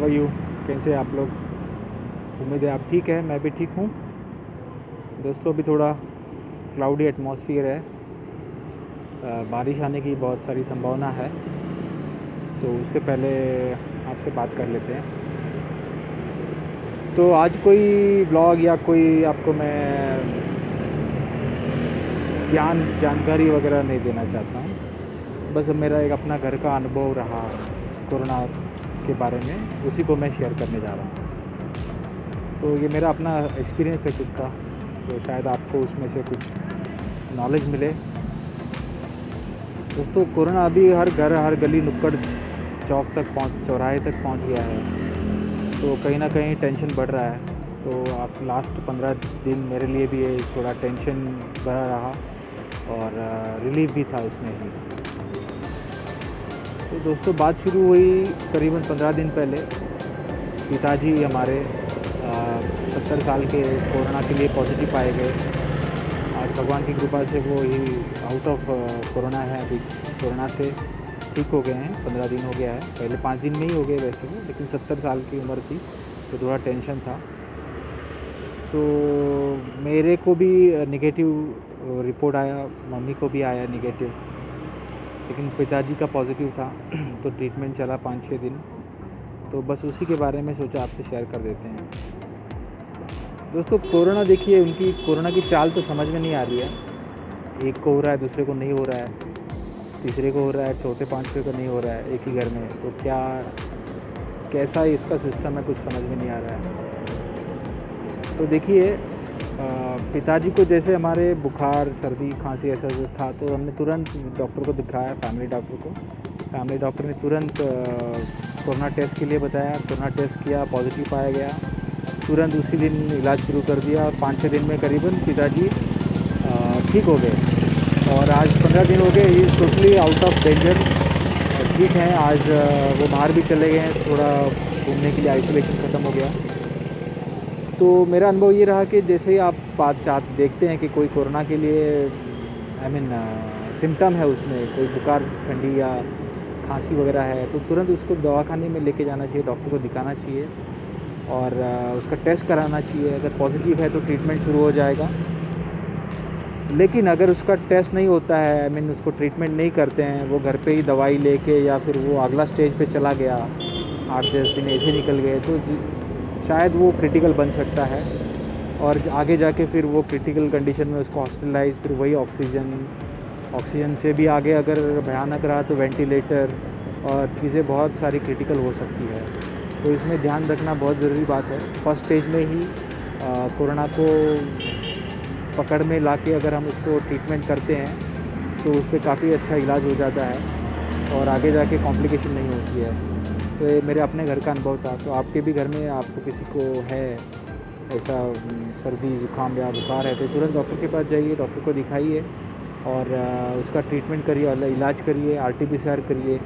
How you, कैसे हैं आप लोग? उम्मीद है आप ठीक है, मैं भी ठीक हूँ। दोस्तों अभी थोड़ा क्लाउडी एटमॉस्फेयर है, बारिश आने की बहुत सारी संभावना है, तो उससे पहले आपसे बात कर लेते हैं। तो आज कोई ब्लॉग या कोई आपको मैं ज्ञान जानकारी वगैरह नहीं देना चाहता हूँ, बस मेरा एक अपना घर का अनुभव रहा कोरोना के बारे में, उसी को मैं शेयर करने जा रहा हूँ। तो ये मेरा अपना एक्सपीरियंस है खुद का, तो शायद आपको उसमें से कुछ नॉलेज मिले। दोस्तों कोरोना अभी हर घर, हर गली, नुक्कड़, चौक तक चौराहे तक पहुंच गया है, तो कहीं ना कहीं टेंशन बढ़ रहा है। तो आप लास्ट 15 दिन मेरे लिए भी ये थोड़ा टेंशन भरा रहा और रिलीफ भी था उसमें ही। तो दोस्तों बात शुरू हुई करीबन 15 दिन पहले। पिताजी हमारे 70 साल के कोरोना के लिए पॉजिटिव पाए गए। आज भगवान की कृपा से वो ही आउट ऑफ कोरोना है, अभी कोरोना से ठीक हो गए हैं। 15 दिन हो गया है, पहले 5 दिन में ही हो गए वैसे वो, लेकिन 70 साल की उम्र थी तो थोड़ा टेंशन था। तो मेरे को भी नेगेटिव रिपोर्ट आया, मम्मी को भी आया नेगेटिव, लेकिन पिताजी का पॉजिटिव था। तो ट्रीटमेंट चला 5-6 दिन। तो बस उसी के बारे में सोचा आपसे शेयर कर देते हैं। दोस्तों कोरोना देखिए, उनकी कोरोना की चाल तो समझ में नहीं आ रही है। एक को हो रहा है, दूसरे को नहीं हो रहा है, तीसरे को हो रहा है, चौथे पाँचवें को नहीं हो रहा है एक ही घर में। तो क्या कैसा इसका सिस्टम है, कुछ समझ में नहीं आ रहा है। तो देखिए पिताजी को जैसे हमारे बुखार, सर्दी, खांसी ऐसा जो था, तो हमने तुरंत डॉक्टर को दिखाया, फैमिली डॉक्टर को। फैमिली डॉक्टर ने तुरंत कोरोना टेस्ट के लिए बताया। कोरोना टेस्ट किया, पॉजिटिव पाया गया। तुरंत उसी दिन इलाज शुरू कर दिया और 5-6 दिन में करीबन पिताजी ठीक हो गए। और आज 15 दिन हो गए, is totally out of danger, ठीक हैं। आज वो बाहर भी चले गए हैं, थोड़ा घूमने के लिए, आइसोलेशन ख़त्म हो गया। तो मेरा अनुभव ये रहा कि जैसे ही आप देखते हैं कि कोई कोरोना के लिए सिम्टम है, उसमें कोई बुखार, ठंडी या खांसी वगैरह है, तो तुरंत उसको दवाखाने में लेके जाना चाहिए, डॉक्टर को दिखाना चाहिए और उसका टेस्ट कराना चाहिए। अगर पॉजिटिव है तो ट्रीटमेंट शुरू हो जाएगा। लेकिन अगर उसका टेस्ट नहीं होता है, उसको ट्रीटमेंट नहीं करते हैं, वो घर पे ही दवाई लेके या फिर वो अगला स्टेज पे चला गया, 8-10 दिन ऐसे निकल गए, तो शायद वो क्रिटिकल बन सकता है। और आगे जाके फिर वो क्रिटिकल कंडीशन में उसको हॉस्पिटलाइज, फिर वही ऑक्सीजन से भी आगे अगर भयानक रहा तो वेंटिलेटर, और चीज़ें बहुत सारी क्रिटिकल हो सकती है। तो इसमें ध्यान रखना बहुत ज़रूरी बात है। फर्स्ट स्टेज में ही कोरोना को पकड़ में लाके अगर हम उसको ट्रीटमेंट करते हैं तो उस पर काफ़ी अच्छा इलाज हो जाता है और आगे जाके कॉम्प्लिकेशन नहीं होती है। तो ये मेरे अपने घर का अनुभव था। तो आपके भी घर में आपको किसी को है ऐसा सर्दी, जुकाम या बुखार है, तो तुरंत डॉक्टर के पास जाइए, डॉक्टर को दिखाइए और उसका ट्रीटमेंट करिए, इलाज करिए, RT-PCR करिए,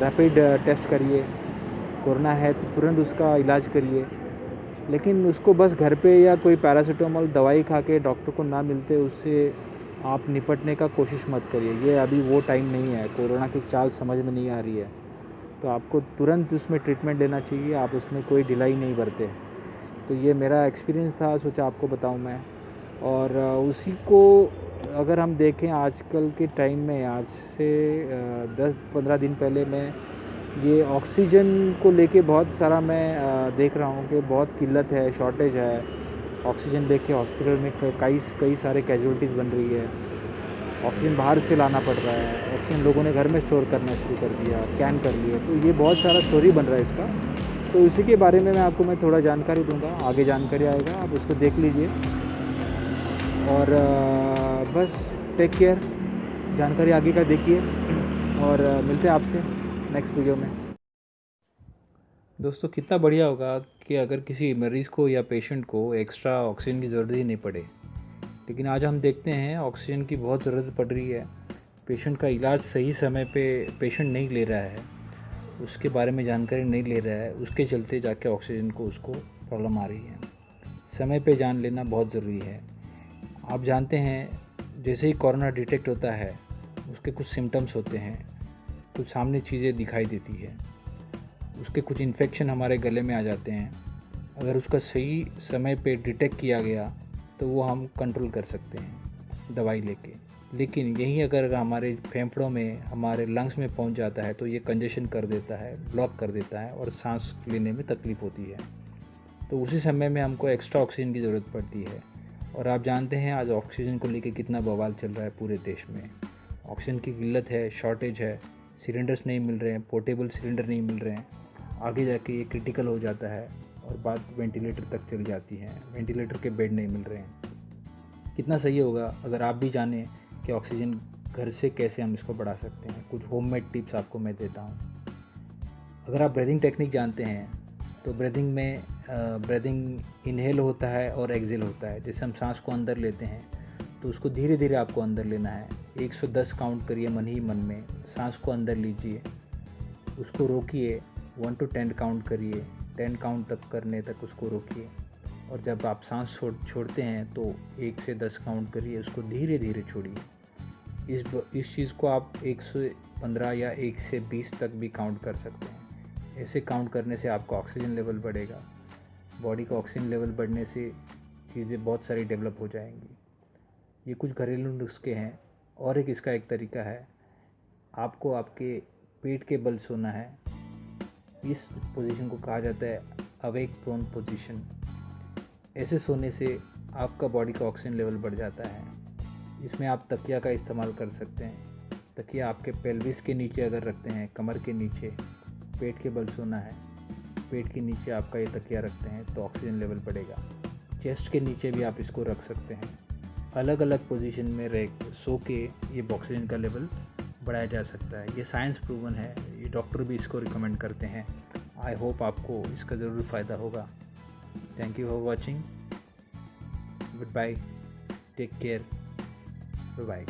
रैपिड टेस्ट करिए। कोरोना है तो तुरंत उसका इलाज करिए। लेकिन उसको बस घर पे या कोई पैरासीटामोल दवाई खा के डॉक्टर को ना मिलते उससे आप निपटने का कोशिश मत करिए। ये अभी वो टाइम नहीं है, कोरोना की चाल समझ में नहीं आ रही है, तो आपको तुरंत उसमें ट्रीटमेंट लेना चाहिए। आप उसमें कोई ढिलाई नहीं बरते। तो ये मेरा एक्सपीरियंस था, सोचा आपको बताऊं मैं। और उसी को अगर हम देखें आजकल के टाइम में, आज से 10-15 दिन पहले मैं ये ऑक्सीजन को लेके बहुत सारा मैं देख रहा हूँ कि बहुत किल्लत है, शॉर्टेज है। ऑक्सीजन देख के हॉस्पिटल में कई सारे कैजुअलिटीज़ बन रही है। ऑक्सीजन बाहर से लाना पड़ रहा है, ऑक्सीजन लोगों ने घर में स्टोर करना शुरू कर दिया, कैन कर लिए। तो ये बहुत सारा स्टोरी बन रहा है इसका। तो इसी के बारे में मैं थोड़ा जानकारी दूंगा, आगे जानकारी आएगा, आप उसको देख लीजिए। और बस टेक केयर, जानकारी आगे का देखिए और मिलते हैं आपसे नेक्स्ट वीडियो में। दोस्तों कितना बढ़िया होगा कि अगर किसी मरीज़ को या पेशेंट को एक्स्ट्रा ऑक्सीजन की ज़रूरत ही नहीं पड़े, लेकिन आज हम देखते हैं ऑक्सीजन की बहुत ज़रूरत पड़ रही है। पेशेंट का इलाज सही समय पे पेशेंट नहीं ले रहा है, उसके बारे में जानकारी नहीं ले रहा है, उसके चलते जाके ऑक्सीजन को उसको प्रॉब्लम आ रही है। समय पे जान लेना बहुत ज़रूरी है। आप जानते हैं जैसे ही कोरोना डिटेक्ट होता है उसके कुछ सिम्टम्स होते हैं, कुछ सामने चीज़ें दिखाई देती है। उसके कुछ इन्फेक्शन हमारे गले में आ जाते हैं। अगर उसका सही समय पे डिटेक्ट किया गया तो वो हम कंट्रोल कर सकते हैं दवाई लेके। लेकिन यही अगर हमारे फेफड़ों में, हमारे लंग्स में पहुंच जाता है तो ये कंजेशन कर देता है, ब्लॉक कर देता है और सांस लेने में तकलीफ़ होती है। तो उसी समय में हमको एक्स्ट्रा ऑक्सीजन की ज़रूरत पड़ती है। और आप जानते हैं आज ऑक्सीजन को लेके कितना बवाल चल रहा है पूरे देश में। ऑक्सीजन की किल्लत है, शॉर्टेज है, सिलेंडर्स नहीं मिल रहे हैं, पोर्टेबल सिलेंडर नहीं मिल रहे हैं। आगे जाके ये क्रिटिकल हो जाता है और बात वेंटिलेटर तक चली जाती है, वेंटिलेटर के बेड नहीं मिल रहे हैं। कितना सही होगा अगर आप भी जानें कि ऑक्सीजन घर से कैसे हम इसको बढ़ा सकते हैं। कुछ होममेड टिप्स आपको मैं देता हूँ। अगर आप ब्रीदिंग टेक्निक जानते हैं तो ब्रीदिंग में ब्रीदिंग इनहेल होता है और एक्सेल होता है। जैसे हम सांस को अंदर लेते हैं तो उसको धीरे धीरे आपको अंदर लेना है। 110 काउंट करिए मन ही मन में, सांस को अंदर लीजिए, उसको रोकिए, 1 to 10 काउंट करिए, 10 काउंट तक करने तक उसको रोकिए। और जब आप सांस छोड़ते हैं तो 1 से 10 काउंट करिए, उसको धीरे धीरे छोड़िए। इस चीज़ को आप 1 से 15 या 1 से 20 तक भी काउंट कर सकते हैं। ऐसे काउंट करने से आपका ऑक्सीजन लेवल बढ़ेगा। बॉडी का ऑक्सीजन लेवल बढ़ने से चीज़ें बहुत सारी डेवलप हो जाएंगी। ये कुछ घरेलू नुस्खे हैं। और इसका एक तरीका है, आपको आपके पेट के बल सोना है। इस पोजीशन को कहा जाता है अवेक प्रोन पोजीशन। ऐसे सोने से आपका बॉडी का ऑक्सीजन लेवल बढ़ जाता है। इसमें आप तकिया का इस्तेमाल कर सकते हैं। तकिया आपके पेल्विस के नीचे अगर रखते हैं, कमर के नीचे, पेट के बल सोना है, पेट के नीचे आपका ये तकिया रखते हैं तो ऑक्सीजन लेवल बढ़ेगा। चेस्ट के नीचे भी आप इसको रख सकते हैं। अलग अलग पोजीशन में सो के ये ऑक्सीजन का लेवल बढ़ाया जा सकता है। ये साइंस प्रूवन है, ये डॉक्टर भी इसको रिकमेंड करते हैं। आई होप आपको इसका ज़रूर फ़ायदा होगा। Thank you for watching. Goodbye, take care, bye bye.